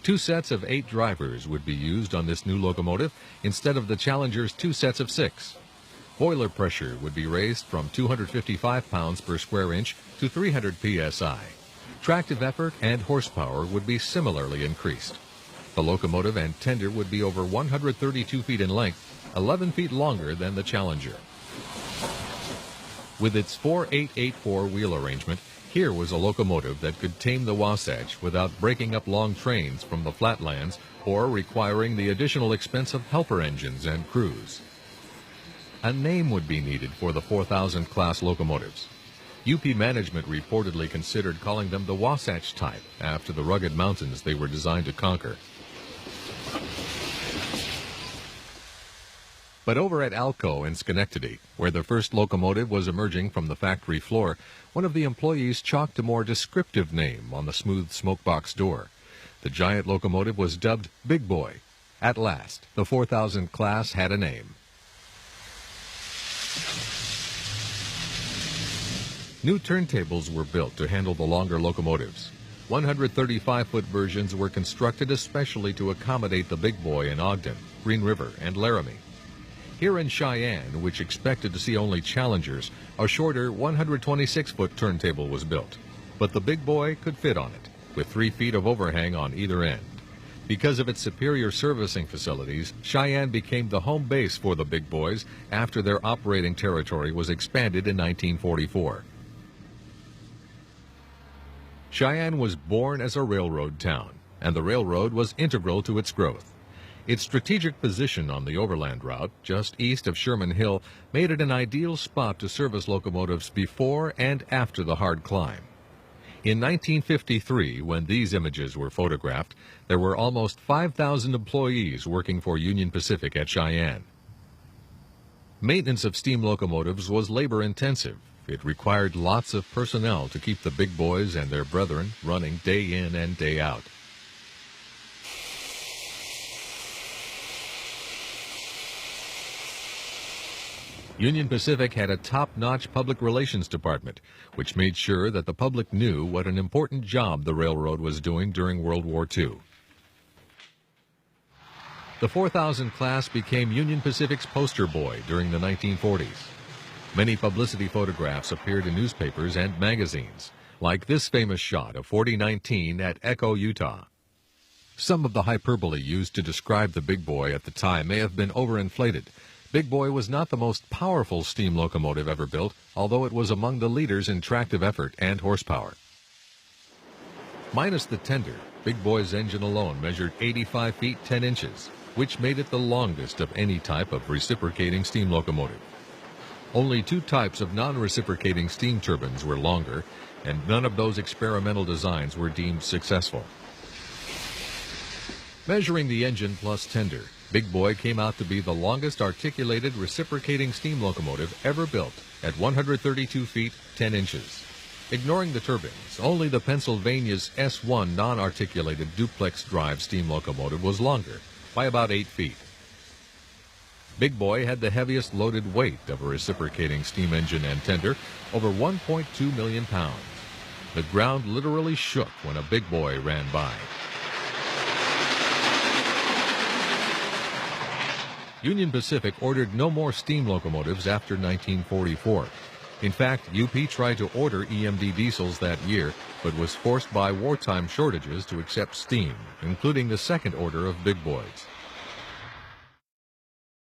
Two sets of 8 drivers would be used on this new locomotive instead of the Challenger's 2 sets of 6. Boiler pressure would be raised from 255 pounds per square inch to 300 psi. Tractive effort and horsepower would be similarly increased. The locomotive and tender would be over 132 feet in length, 11 feet longer than the Challenger. With its 4884 wheel arrangement, here was a locomotive that could tame the Wasatch without breaking up long trains from the flatlands or requiring the additional expense of helper engines and crews. A name would be needed for the 4000 class locomotives. UP management reportedly considered calling them the Wasatch type after the rugged mountains they were designed to conquer. But over at Alco in Schenectady, where the first locomotive was emerging from the factory floor, one of the employees chalked a more descriptive name on the smooth smokebox door. The giant locomotive was dubbed Big Boy. At last, the 4000 class had a name. New turntables were built to handle the longer locomotives. 135-foot versions were constructed especially to accommodate the Big Boy in Ogden, Green River, and Laramie. Here in Cheyenne, which expected to see only Challengers, a shorter 126-foot turntable was built. But the Big Boy could fit on it, with 3 feet of overhang on either end. Because of its superior servicing facilities, Cheyenne became the home base for the Big Boys after their operating territory was expanded in 1944. Cheyenne was born as a railroad town, and the railroad was integral to its growth. Its strategic position on the overland route, just east of Sherman Hill, made it an ideal spot to service locomotives before and after the hard climb. In 1953, when these images were photographed, there were almost 5,000 employees working for Union Pacific at Cheyenne. Maintenance of steam locomotives was labor-intensive. It required lots of personnel to keep the Big Boys and their brethren running day in and day out. Union Pacific had a top-notch public relations department, which made sure that the public knew what an important job the railroad was doing during World War II. The 4000 class became Union Pacific's poster boy during the 1940s. Many publicity photographs appeared in newspapers and magazines, like this famous shot of 4019 at Echo, Utah. Some of the hyperbole used to describe the Big Boy at the time may have been overinflated. Big Boy was not the most powerful steam locomotive ever built, although it was among the leaders in tractive effort and horsepower. Minus the tender, Big Boy's engine alone measured 85 feet 10 inches, which made it the longest of any type of reciprocating steam locomotive. Only 2 types of non-reciprocating steam turbines were longer, and none of those experimental designs were deemed successful. Measuring the engine plus tender, Big Boy came out to be the longest articulated reciprocating steam locomotive ever built at 132 feet 10 inches. Ignoring the turbines, only the Pennsylvania's S1 non-articulated duplex drive steam locomotive was longer, by about 8 feet. Big Boy had the heaviest loaded weight of a reciprocating steam engine and tender, over 1.2 million pounds. The ground literally shook when a Big Boy ran by. Union Pacific ordered no more steam locomotives after 1944. In fact, UP tried to order EMD diesels that year, but was forced by wartime shortages to accept steam, including the second order of Big Boys.